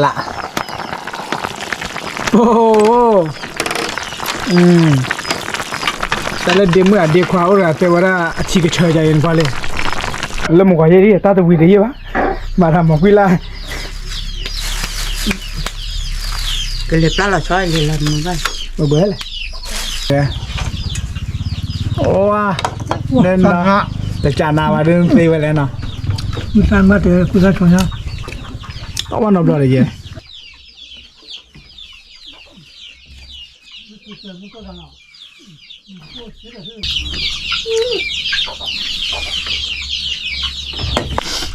ละโอ้แต่ละเดมื่อเด็กขวาอุระแต่ว่าอาชีพก็เชยใจเย็นกว่าเลยแล้วมึงก็ยังดีตาตัววิ่งได้ปะมาทำหมกวิลาก็เลยปลาเราช่วยเลยละมึงไปมาเบื่อเลยโอ้เดินนะแต่จานามาเดินตีไปแล้วเนาะมีการมาเจอคุณชนนะต้องมานอบเลยเยอะ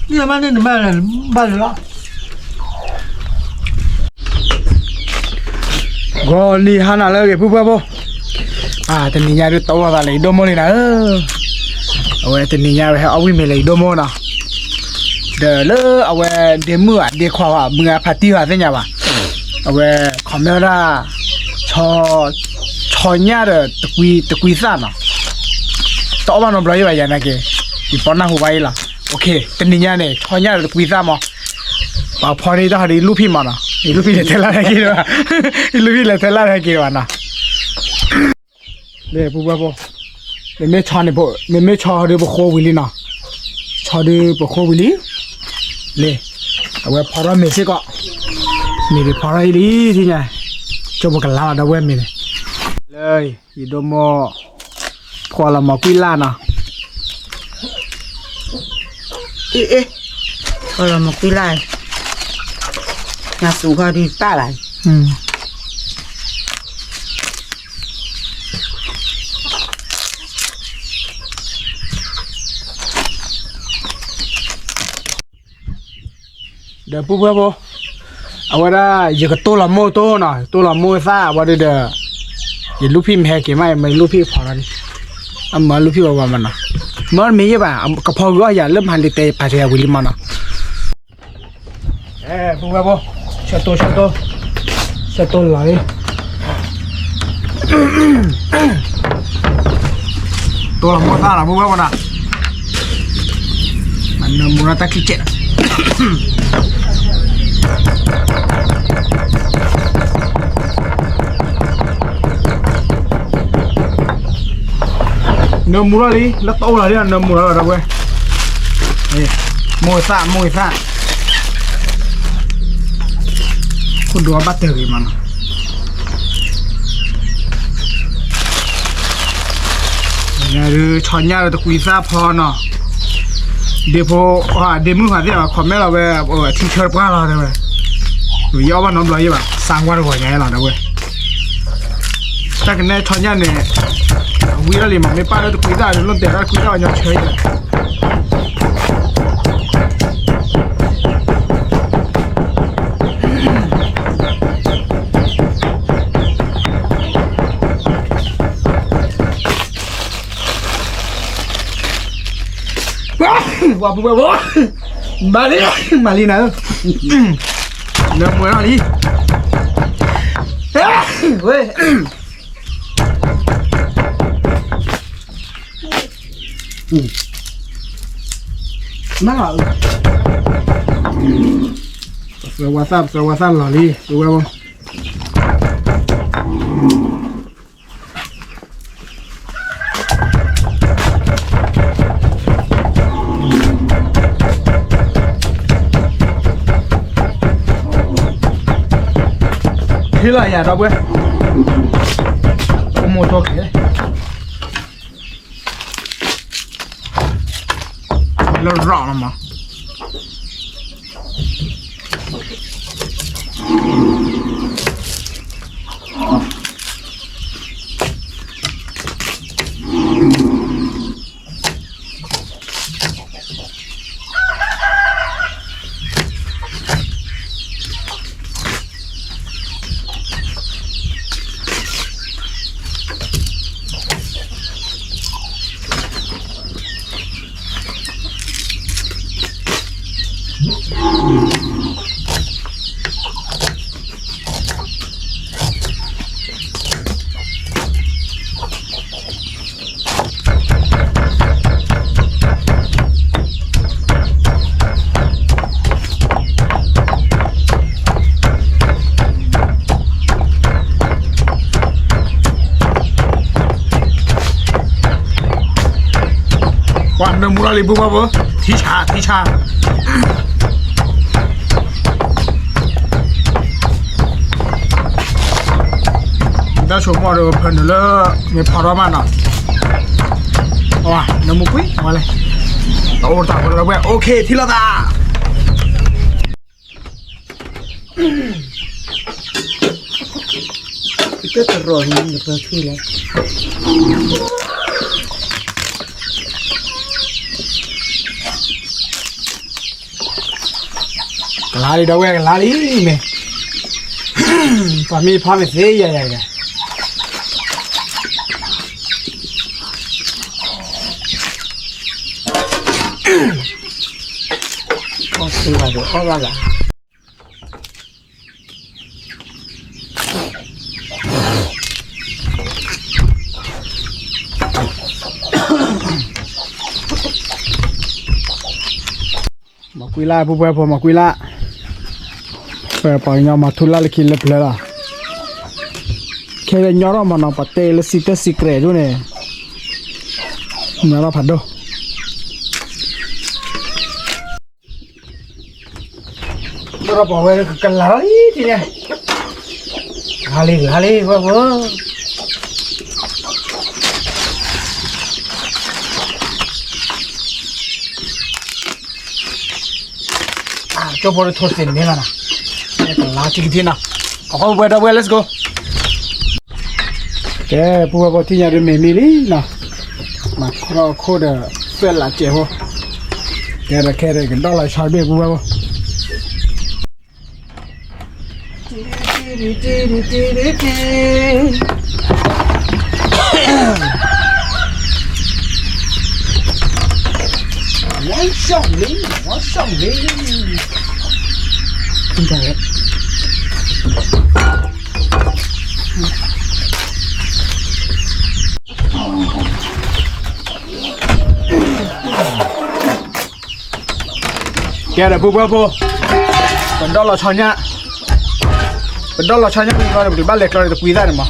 นี่มาเนี่ยบ้านเลยบ้านเลยละก็ลีฮานาเลยปุ๊บปุ๊บแต่นี่ยาดูโตอะไรดูโมนี่นะเอาไว้แต่นี่ยาไปเอาวิ่งไปเลยดูโมนะเดี๋ยวเลยเอาไว้เดี๋ยวมือเดี๋ยวขวามือพัดที่ว่าเส้นยาวเอาไว้คอมเมร่าชอเนี่ยเด้อตะกุยซ่านะต่อมาหน่อยไปยังไงกันอีปอนน่าหัวไปละโอเคแต่นี่ยาเนี่ยชอเนี่ยตะกุยซ่ามั้งพอนี่ต้องหาดิลูกพี่มานะลูกพี่เลยเทล่าให้กินวะลูกพี่เลยเทล่าให้กินวะนะเดี๋ยวปุ๊บปุ๊บไม่ชอเนี่ยปุ๊บไม่ชอเดี๋ยวปุ๊บโควิลีนะชอเดี๋ยวปุ๊บโควิลีเลยเอาไว้พอเราไม่ใช่ก็มีพอเราดีที่ไงจบกันแล้วเดี๋ยวเว้ยมีเลยอีโดโมพอเรามาคุยล่านะพอเรามาคุยไล่งาสูงเขาดีป้าไรเดี๋ยวปุ๊บปุ๊บเอาไว้ได้อย่าตัวละโมโต้หน่อยตัวละโมซ่าว่าเดี๋ยวอย่าลูกพี่แพ้เกี่ยไม่ลูกพี่พอแล้วดิมาลูกพี่ว่ามันนะมันมีป่ะกระเพาะก็อย่าเริ่มหันเตะไปเทียวิลิมันนะปุ๊บปุ๊บชัดตัวเลยตัวละโมซ่าละปุ๊บปุ๊บนะมันนมูนาตะคิเจนมมูราลีแล้วโตอะไรเนี่ยนมมูราอะไรเว้ยนี่มวยซ่าคุณดูว่าบัตเตอร์มันเนี่ยหรือช้อนยาเราตะกุยซ่าพอเนาะเดี๋ยวพอเดี๋ยวมึงหาที่คอมเมนต์เราเว้ยที่เชิญป้าเราเลยเว้ยหรือย่อว่าน้องเราอยู่แบบสร้างวันหัวใหญ่เราเว้ยถ้ากันแน่ช้อนยาเนี่ยวิลาลีมันไม่ป้าเราตะกุยซ่าเราลุ่นเตะเราคุยได้ยังเฉยเลยว่าปุ๊บปุ๊บมาลีนะเนื้อมวยมาลีเว้ยน่าเสือวาซาหล่อลีดูว่าบ้างที่ไรอย่ารับเว้ยโมโตเกะแล้วร้อนมา哇，那木拉里不不不，提茶提茶。那说话的朋友了，没跑到慢了。哇，那么贵，完了。我打过来喂 ，OK， 提了的。Itu terus ni betul lah. Lari dah weh, lari ni. Pami pami saya ya. Oh, siapa tu? Oh, baga. Makuila bu bu makuila. Apa yang matula lagi lepela. Kira nyara mana pate le sita secret tu ne. Nyara pado. Berapa wae kelar ini dia. Hali bu. Coba boleh terus ini lah. Lagi kita nak. Aku buat apa? Let's go. Okay, buat apa tiada memili lah. Mak kau dah fail lah cewek. Kira gendal lah cabai buat apa? Wang Xiang Ling. Tidak. Kira bu. Benda lah cahnya. Kalau di balik kalau itu kuida ni mah.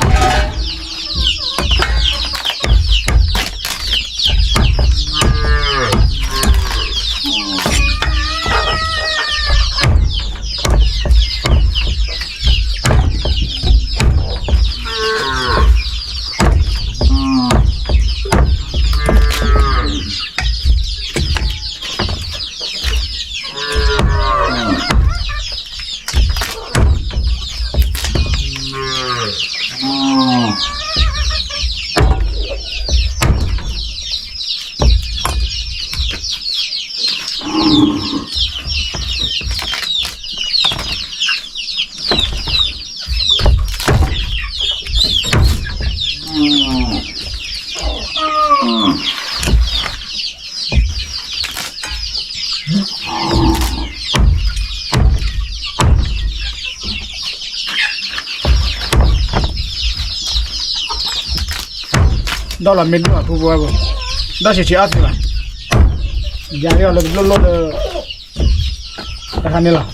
Đó là mình mà phụ vụ đó chỉ ăn thôi mà giờ đây là lô ta này là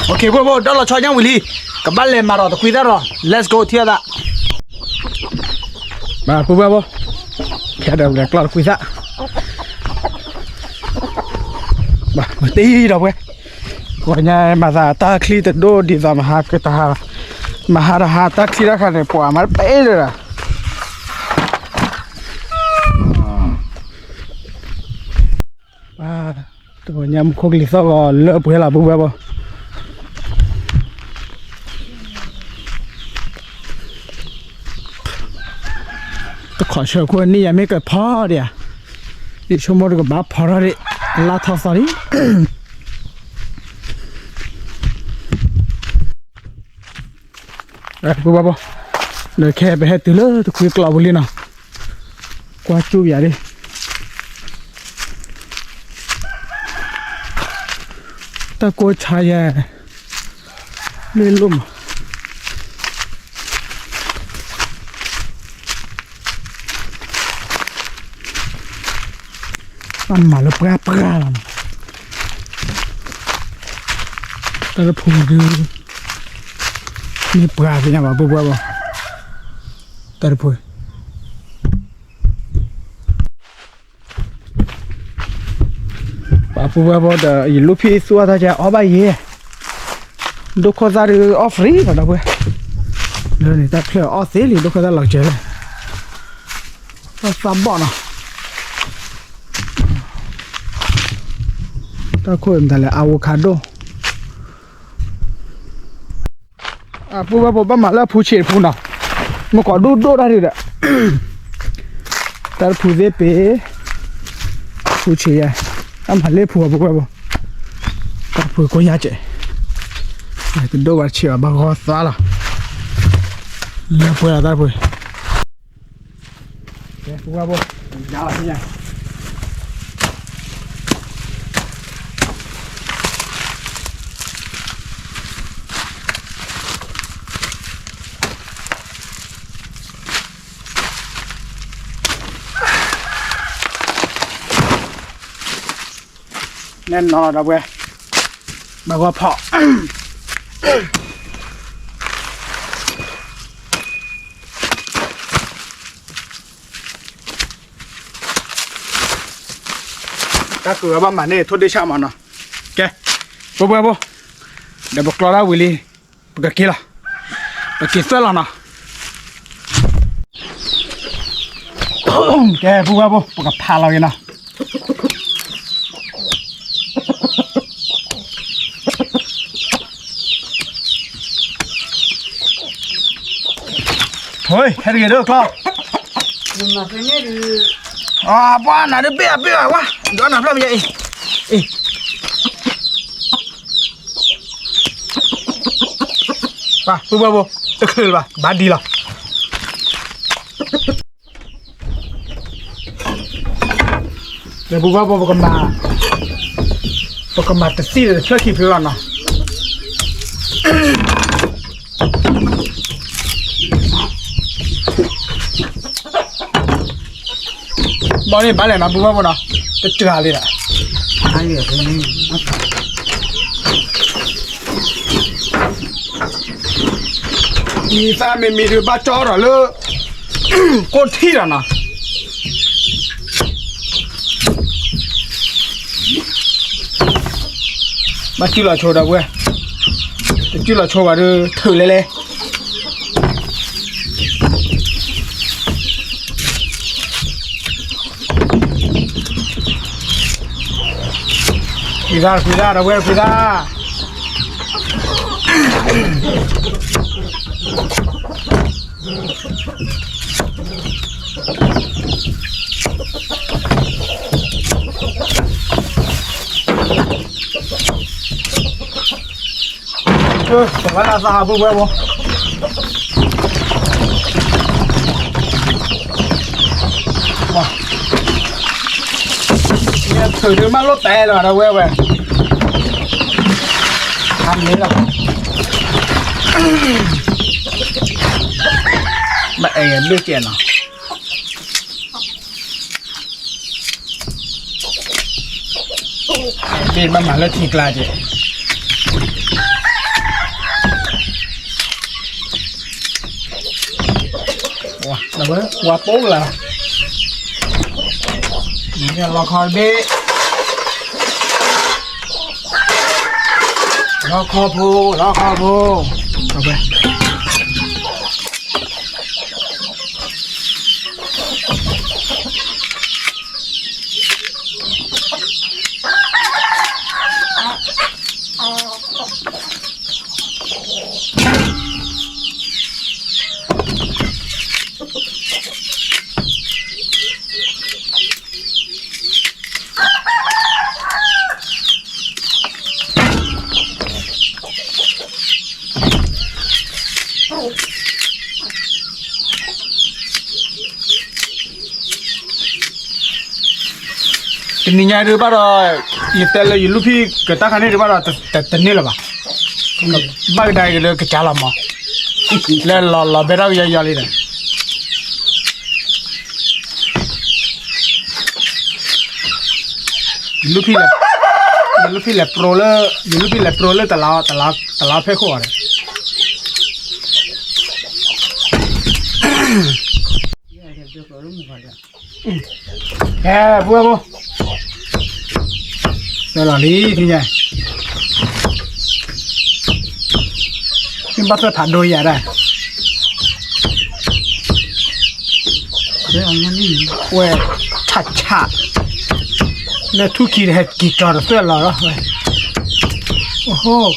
ok phụ đó là cho nhau Willy các bạn lên mà rồi tôi quy ra rồi let's go thiệt ạ mà phụ vụ kia đâu là quy ra mà tí đâu quê gọi nhà mà ra ta khi tự đô đi ra mà hát cái ta mà hát ta khi ra khả này bỏ mà bé rồi à tụi nhà không lý do là lỡ bữa là bữa bao tôi khỏi sợ quên đi mấy cái phá đi à đi cho một cái bắp phá ra đi lá thảo sari bố bố lời khe về hết từ lỡ tôi khui cào lên nào qua chu vậy đi ta cô chai à lên luôn ăn mà nó bra làm ta nó phun đưa นี่ปลาสิเนี่ยมาปุ๊บปุ๊บตะปุยปลาปุ๊บปุ๊บเดี๋ยวอีลูกพี่สัวท่าจะเอาไปยี่ดูข้อซาร์ออฟรีก็ได้ปุ๊ยเดี๋ยวนี้แต่เพื่อออสเตรเลียดูข้อซาร์หลักเจเลยซับบ่อนะถ้าคุยมันแต่ละอะโวคาโดปุ๊บปุ๊บมาแล้วผู้เชี่ยวผู้น่ะเมื่อก่อนดูได้ดิอ่ะแต่ผู้เจ็บเป๋ผู้เชี่ยวทำหันเล็บผู้ปุ๊บปุ๊บแต่ผู้ก็ยากเจ๊แต่ดูว่าเชี่ยวบางคนสาละเนี่ยผู้อะไรผู้เจ๊ปุ๊บปุ๊บยาวที่ยังแน่นอนนะเว้ยแบบว่าเพาะถ้าเกิดว่ามันเนี่ยทุกที่ชามันเนาะแกปุ๊บปุ๊บเดี๋ยวบอกเราวิลลี่ปกติละปกติเสร็จแล้วนะแกปุ๊บปุ๊บปกติพาเราเองนะเฮ้ยแค่นี้เด้อครับ มาเป็นเนี่ยดิ บ้านน่ะเด้อเบี้ยวะเดี๋ยวน่ะเพิ่มยังอีป่ะปุ๊บปุ๊บคือป่ะบ้านดีละเดี๋ยวปุ๊บปุ๊บก็มาแต่ซีเลยเชื่อขี้เพื่อนเนาะบอลนี่บ้านเลยนะปุ๊บปุ๊บเนาะจะเจออะไรล่ะ ไอ้เหี้ยเป็นนี่ มีแฟนไม่มีหรือบ้าจอหรอเลยก้นที่แล้วนะมาจิ้มละโชว์ได้เว้ยจิ้มละโชว์ว่าเธอถือเลยcuidado güey cuidado se van a sacar por huevo thử đứa mắt lốt té rồi đâu quê ăn đấy là mẹ đưa tiền à bên mà lên thịt là chị wow đâu đấy qua bố làนี่รอคอยเบะรอคอพูเอาไปนี่ไงหรือเปล่าอีเตลอยู่ลูกพี่เกิดตั้งคันนี้หรือเปล่าแต่นี่แหละป่ะบ้านใดกันเลยก็จ้าละมั้งแล้วเราเบราวยาเลยนะลูกพี่แหละโปรเลอร์แต่เราเพ่ขวด bữa bố đây là lý thì nhỉ nhưng bắt đầu thả đôi vậy đây 왜 차차 내 투키 해 기타를 쏠라라 오호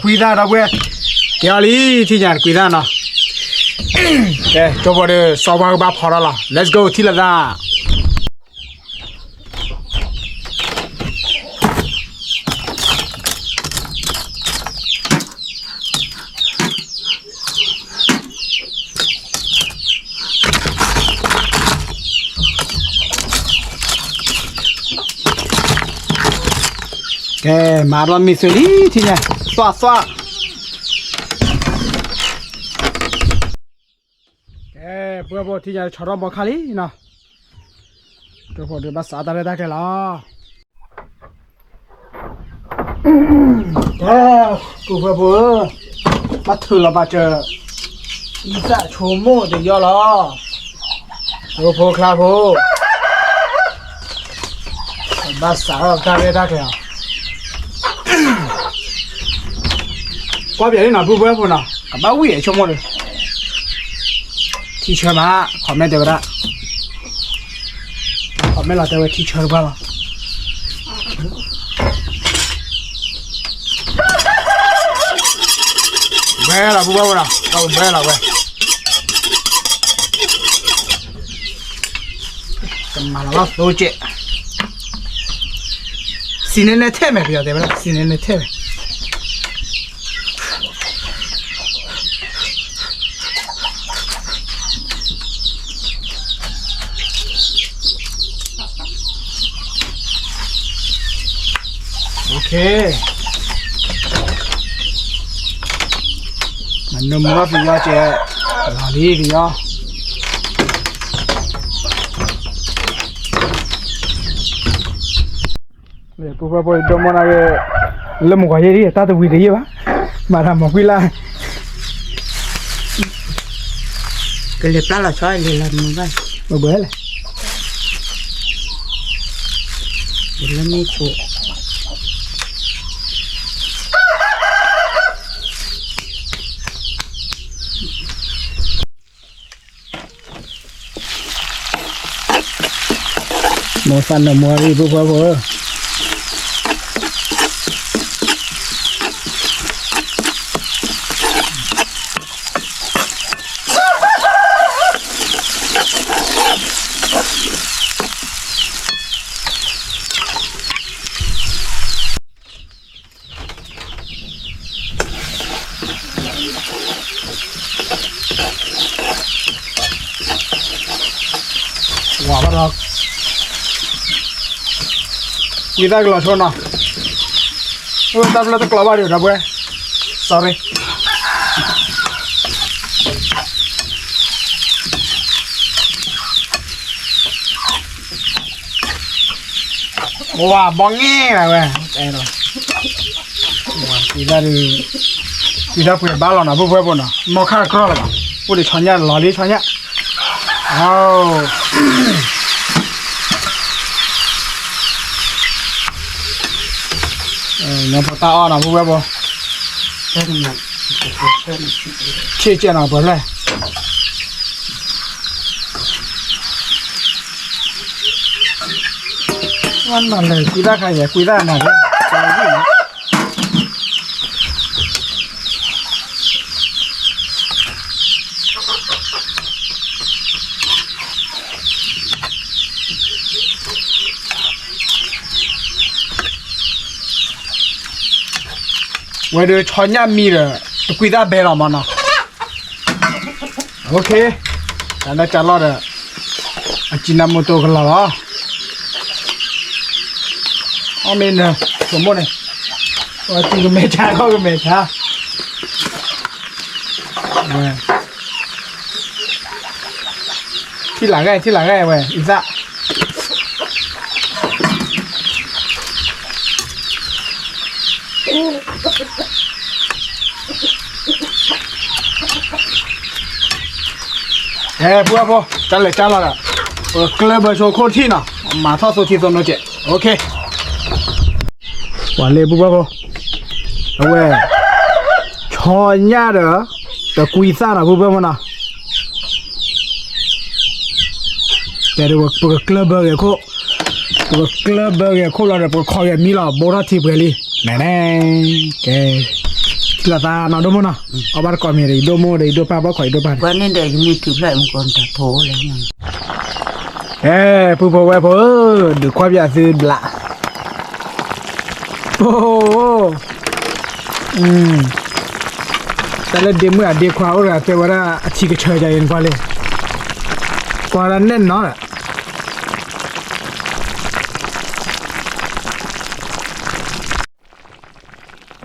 cuida đó quê kéo lý thì nhàn cuida nó ok cho vào đây sau ba phò đó là let's go thì là ra ok mà làm mì xử lý thì nhỉ xoa xoa ok bữa thì nhỉ cho nó bỏ khali nào cho bọn đứa bắt sát ra đây cái là ok cụ bữa bắt thử là bắt chờ ý dạ chố mô để do lo bố phô khá bố bắt sát ra đây cái qua biển đi nào bố bố nào cả bao quỷ cho mọi người thì chơi mà họ mẹ đều đã họ mẹ là đều thì chơi bao bé là bố bố nào đâu bé là bé cầm mà là đồ chết xin nên thêm mày bây giờ đấy xin nên thêm ok mình nôm nó thì do trẻ là đi thì do để cô bà bồi cho món này lâm một cái gì ta tự quy đi mà làm một quy la cái liệp lá là xoay liền làm một cái bữa này để làm mấy chỗ màu xanh là màu đi bữa bữa quả bắt đầu kita kelas mana? Oh, tak boleh tak keluar dia, dah boleh. Sorry. Wah, bonge lah, weh. Wah, kita punya balon, apa buat pun? Mau kar kerol lah, boleh canya, lali canya. Oh. nó phải tao nào vui bố chia chia nào bớt lên ăn mà này quý ta khai nhỉ quý ta nào đấy 为了炒年米的，贵大白了嘛呢？OK， 咱那加了的，今那么多个了啊。后面呢，什么呢？我这个没钱，那个没钱。ที่หลังไงเว้ยอีซ่าพวกจันเลยจันละกลับมาโชว์โคตรที่น่ะมาทอดสุที่ตรงนั้นเจ๊โอเควันเลยพวกเอาเว้ยชอนยาเด้อแต่กุยซ่าน่ะพวกมันน่ะแต่เดี๋ยวพวกกลับมาเก็เราเดี๋ยวพวกคอยมีเราโบราณที่เปลี่ยนแน่แกลาตาหนอดมนะเอาบาร์ก่อนมีอะไรดมอะไรดปาบ้าข่อยดปา วันนี้เดี๋ยวมีถือเลยมันก่อนจะโถเลยเนี่ย ผู้พ่อไว้พ่อดูความอยากซื้อละโอ้แต่ละเดี๋ยวเมื่อเดี๋ยวความว่าแต่ว่าที่ก็เชยใจเย็นกว่าเลยกว่านั้นแน่นเนาะ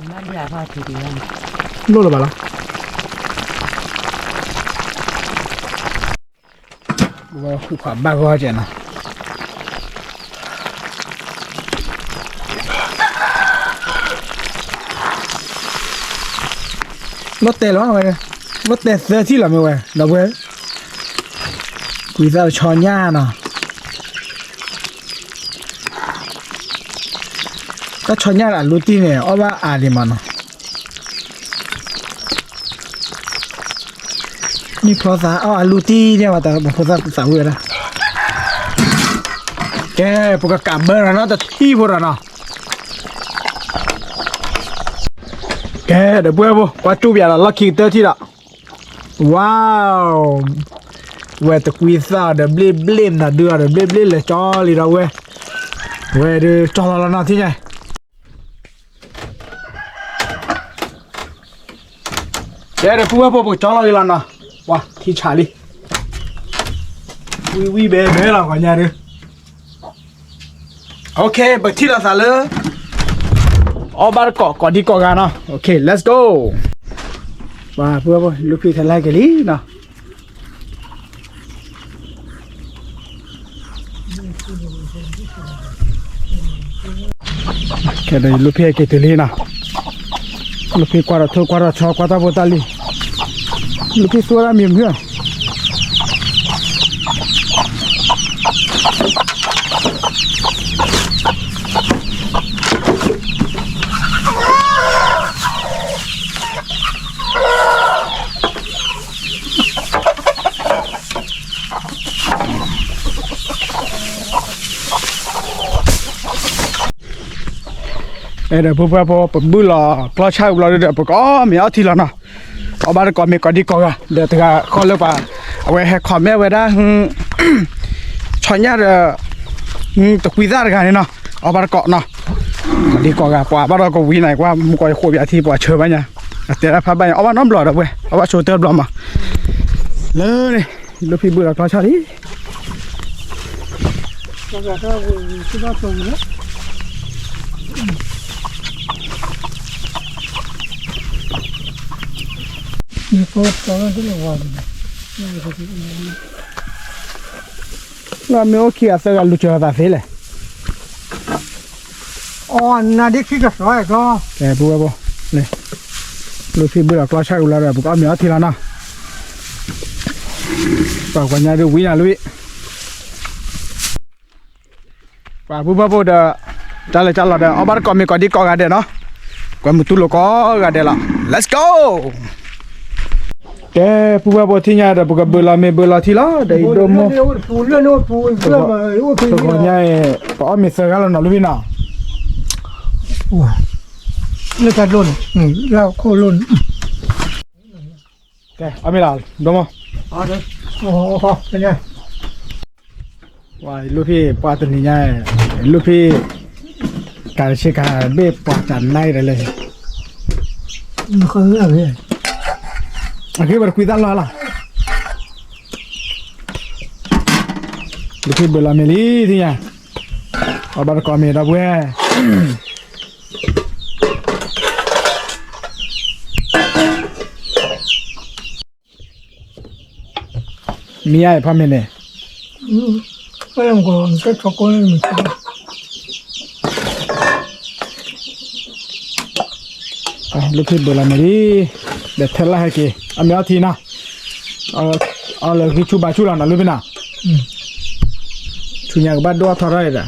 มาเดี๋ยวพอทีเดียว รู้หรือเปล่าว่าผู้ขับบ้าก็เจ๋งนะรถเตะหรอเว้ยรถเตะเสื้อที่หรอไม่เว้ยดับเว้ยกุยจะชอนย่าเนาะก็ชอนย่าละรู้ที่เนี่ยเอาว่าอ่านดีมันเนาะนี่ภาษาลูตี้เนี่ยว่าแต่ภาษาสาวเลยนะแกพวกกับเบอร์นะแต่ที่พวกเราเนาะแกเดี๋ยวพวกว่าจูบยาละลักกี้เตอร์ที่ละว้าวเวทกุยซ่าเดี๋ยวบลิมนะเดือดเดี๋ยวบลิมเลยจอลีเราเว้ยเดี๋ยวจอละนะที่ไงเดี๋ยวพวกจอละลีละนะว้าที่ชาลีวิเบ้เราก่อนเนี่ยดิโอเคไปที่เราซะเลยเอาบาร์ก่อนที่ก่อนกันเนาะโอเค let's go ว้าพวกลูกพี่ทะเลกันลีเนาะแค่ได้ลูกพี่เกตลีนะลูกพี่กวาดทุกกวาดชอกวาดโบตาลีลูกพี่ตัวละมีเพื่อนเดี๋ยวพวกผมบุหรี่ปลาชายเราเดี๋ยวพวกไม่เอาทีละนะเอาบาร์ก่อนมีก่อนดีก่อนเดี๋ยวถึงข้อเลือกว่าเอาไว้ให้ขอแม่ไว้ได้ช้อนยาตะกุยซ่ากันเนาะเอาบาร์ก่อนเนาะดีก่อนกว่าบาร์ก่อนวิ่งไหนกว่ามุกไอ้ขวบยาที่ปวดเชื่อไหมเนี่ยแต่ละพับไปเอาว่าน้ำหลอดเอาไว้เอาว่าโชว์เตอร์บลอมมาเลยลูกพี่บุหรี่ปลาชายดินี่ก็ตัวนั้นที่เราว่าเราไม่โอเคอ่ะสักการลุชอะไรสิเลยอ๋อน่าดีขึ้นกับสวยก็แกบัวเลยลูกพี่บุหรี่กล้าใช้อุลาร์บุกเอาเมียทีละนะปากวันนี้ดูวิ่งอ่ะลุยปากบัวเดี๋ยวจัดเลยเดี๋ยวเอาบาร์ก่อนมีก่อนดีก่อนกันเดี๋ยวเนาะก่อนมุตุโลก็กันเดี๋ยวละ let's goแกผู้ว่าที่เนี่ยเดี๋ยวพวกเบลาไม่เบลาที่ละเดี๋ยวดูมั้งปูเรื่องปูเรื่องมาโอ้คือตัวเนี่ยก็มีเสือกันแล้วนะลูกพี่นะโอ้เรื่องการลุ่นแล้วโคลุ่นแกเอาไม่ละดูมั้งอ๋อเดี๋ยวโอ้โหเป็นไงว้าลูกพี่ปาตัวนี้เนี่ยลูกพี่การเช็คการเบบปาจันไล่เลย nó không là cái Aquí ber cuidar la. Aquí ber la meli thì nha. Ở ber có mẹ đó bue. Mi ai pha mẹ nè. cái em còn cái cho con mình Lúc khi ber la meli để thèn la hay kì. Anh nhớ thì na. Là cái chú bà chú là nó lúc nào. Chú nhà bắt đua thọ rồi đó.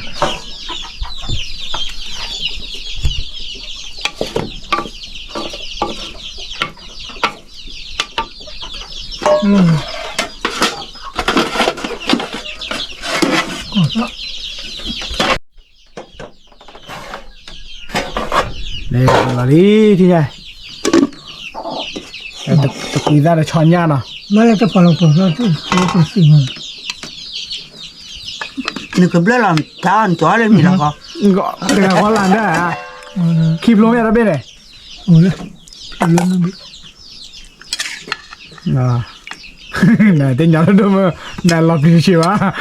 Đây là đi thì này. Tập quý ra để chọn nha nào. mà là cái phần nó cái gì mà Nếu cái bữa làm ta ăn chó lên mình là có. Gọi để có làm đấy à? Kịp luôn ra bên này. ủa lên nó bị Này tên nhớ đâu mà này lọt đi chịu á.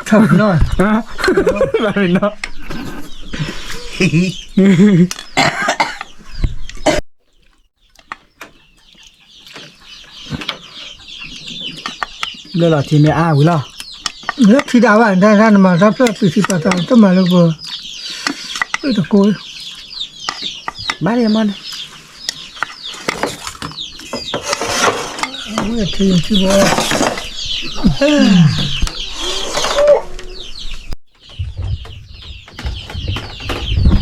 thật rồi Là mình đó. Đây là thì mẹ à quý lo. rất thì đào bạn ra mà ra phép từ bắt đầu tức mà nó vừa cái đó coi Bác đi em ăn. ôi thì chứ bộ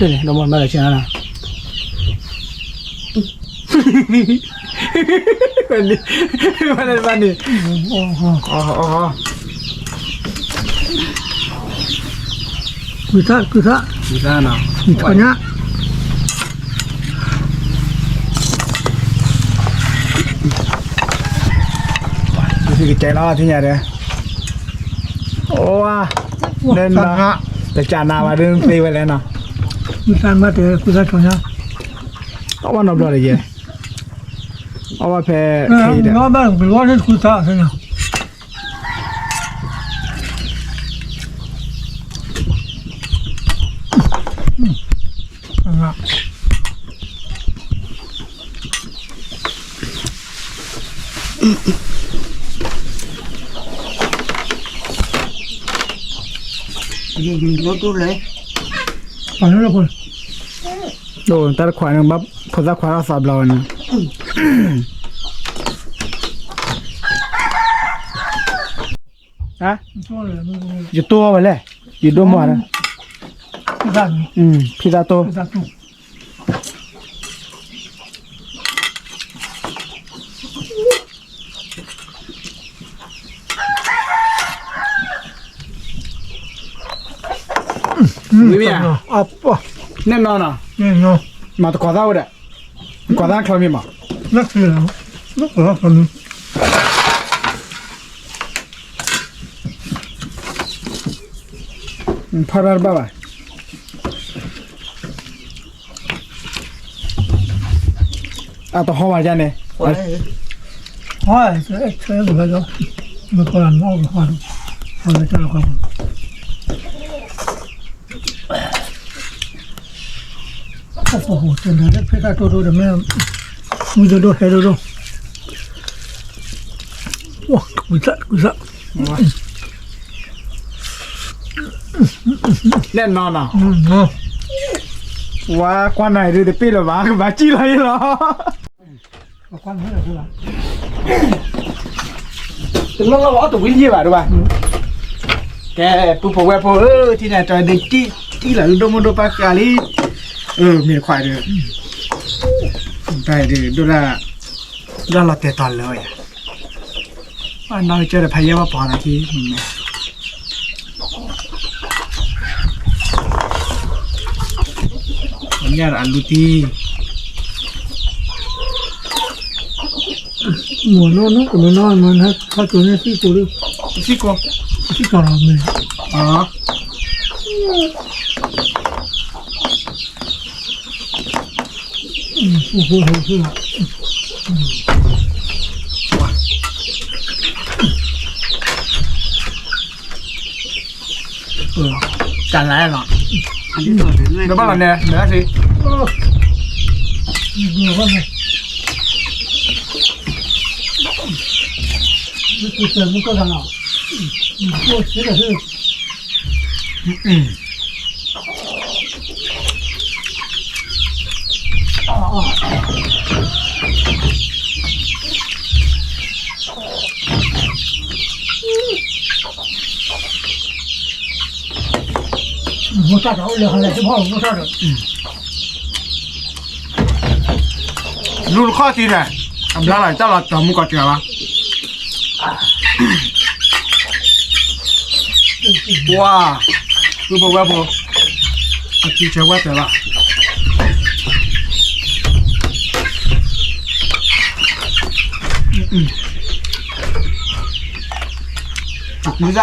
Đây này, đâu mà lại chuyện nào. Bạn đi. cứ thắt Đi ra nào. thì thôi nhá Thì cái trái lo thế nhà đấy. Ô à. Nên là để trả nào mà đừng đi về lên nào. cứ thắt mà để cứ thắt thôi nhá Có bao nhiêu rồi gì? Ở bên phía kia đấy. nó bắt được nó lên cứ thắt thôi nhá Gì nó tu lấy. còn nó là còn Đồ ta khoai nó bắp, phật ra khoai ra sập lâu nè. Hả? Giờ tua vậy lẽ? Giờ đua mỏ đó. cứ thắt Pizza to. cứ thắt thôi Vì à? Nên nó nào? nên nó Mà tôi có rau đấy. Có rau cho mình mà. rất là còn Phật ra bà. À tôi hoa ra nè. hỏi cái một cái đó mà còn làm ngon hỏi là cho nó còn ồ trên đấy phải ra tôi được mấy mình được đôi hay đâu đâu wow quý sợ Nên nó nào. ngon Wow, quan này thì pi là bà chi lấy nó. quan hết rồi bạn Từ lúc nó bỏ tụi quý gì bà đúng không? Cái phụ phụ phụ thì này trời để tí là đâu mà đâu ba cả đi. Miền khoai được. Đây thì đó là tệ toàn rồi. Anh nói chơi là phải nhớ bỏ ra thì. Nhà là alu ti. mùa nó của nó mà nó phát triển nó xí cổ đi Xí cô. xí cổ là mình 不回头去了。赶来了，อันนี้ต่อถึงเลย 没办法呢，没关系。你外面，这节目做上了，你给我写的是，嗯，我啥着了，还来这跑我啥着？路靠近的，俺们来到了咱们国家吧。哇，外婆，之前我得了。你这。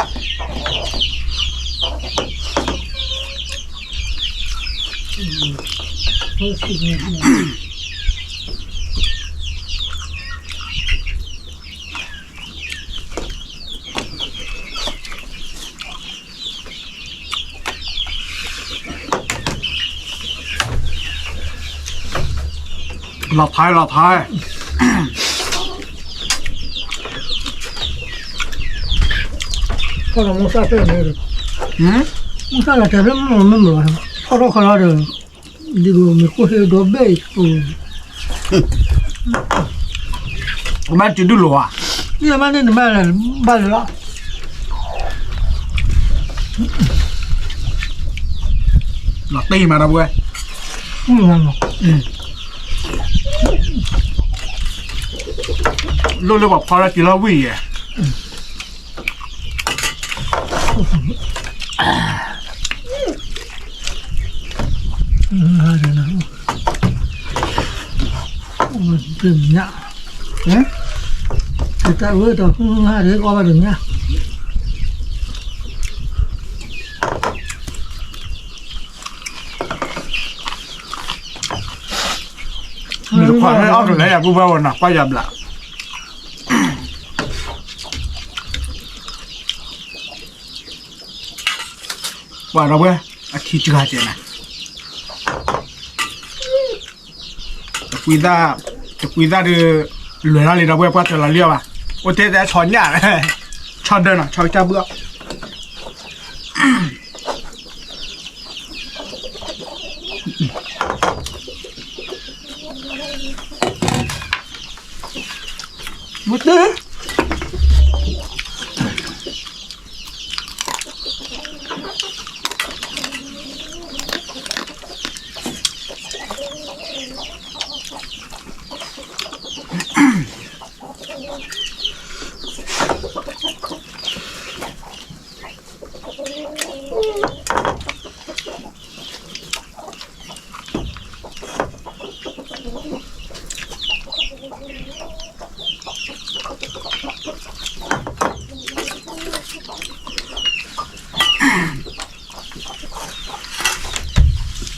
老太，跑到我啥事没有？嗯，我啥了？这边没了，跑到看哪的，这个没过去多白我们几度路啊？你他妈的买了，老弟嘛，那不会？嘛，路把跑了几了位耶。还是呢，我真呀，这在外头还得搞把人呀。你这快点熬出来呀，不我呢，快点不了。哇，那不，提这个钱呢？贵大的轮上里头不要把这了料吧？我这在炒年嘞，炒着呢，炒下不？不对。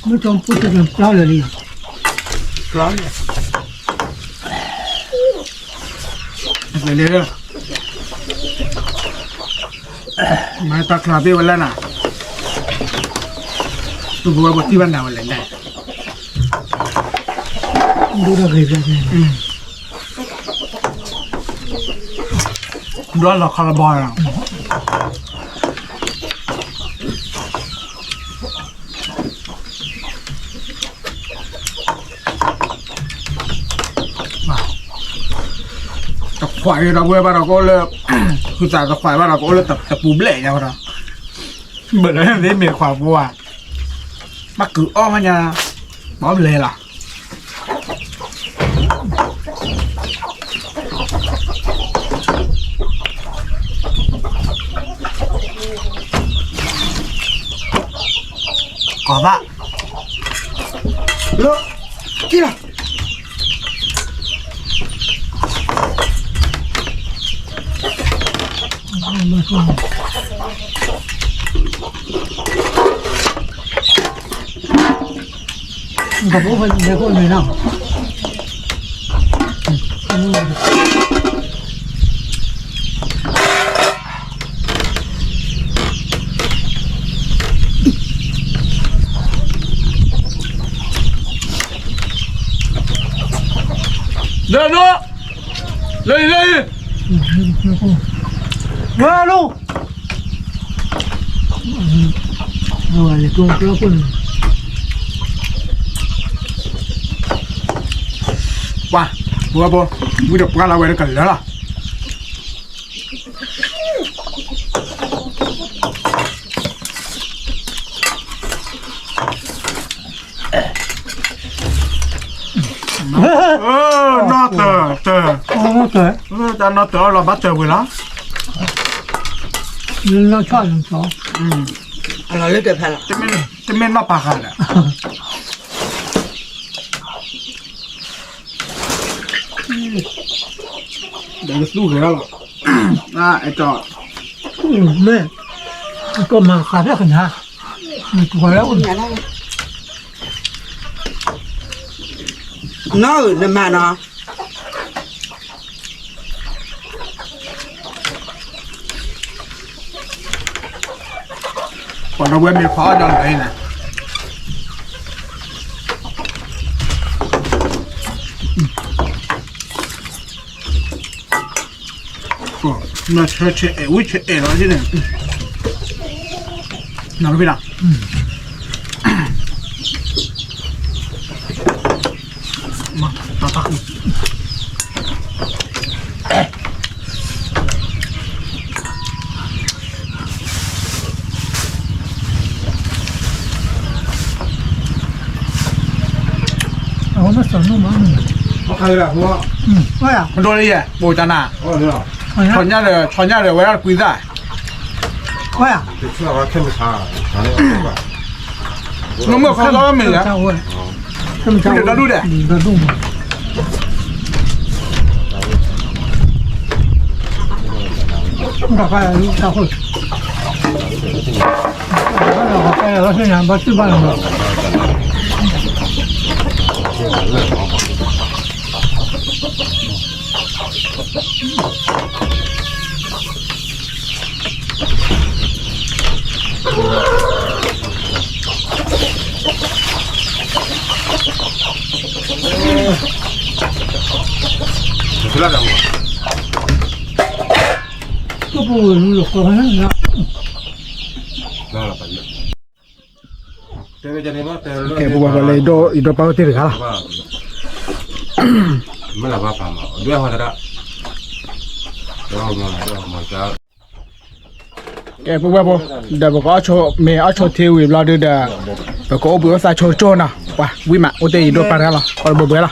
我讲不是跟漂亮的，漂亮。来，买大咖啡回来呢。都不我地方拿回来呢。都在黑边的。多少卡拉包呀？ควายเราเว้ยบ้านเราก็เลยคือจากควายบ้านเราก็เลยตะปูเบลเนี่ยเราเหมือนอะไรนี่มีความวัวมากืออ้อมันเนี่ยบ้าเลยล่ะก่อนละเลิกกี่ละ我不会，你给我没让。来，喂喽，我来中国混，哇，不，我就不干了，我就干了。那得，哦对，咱那得了，把得回来。人老吃人少，老刘给拍了，这边那把干了。那个输给了，啊，哎照，没，个嘛还是很难，过来我哪有那慢呢？我那外面跑着来呢。哦，那吃哎，我吃哎了，现在。哪个味道？妈，大。我们省弄嘛，我看有点多。哎呀，很多人也，我讲呐，哦，对了，吵架的，我要归在。哎呀，这吃那玩意儿肯定差，差那个吧。我没看到没人，这么长，这录的，你的弄嘛。大概大会，我现在把吃饭了。吃那点不？这不是喝饭了。来了，把你。这个家里嘛，这个。给不过来一道把我带回来了。没那办法嘛，对呀，好的。然后嘛，家。给不，这不搞错没搞错体会了的，不搞不要啥错呢，哇，为嘛我得一道把它了，我不了。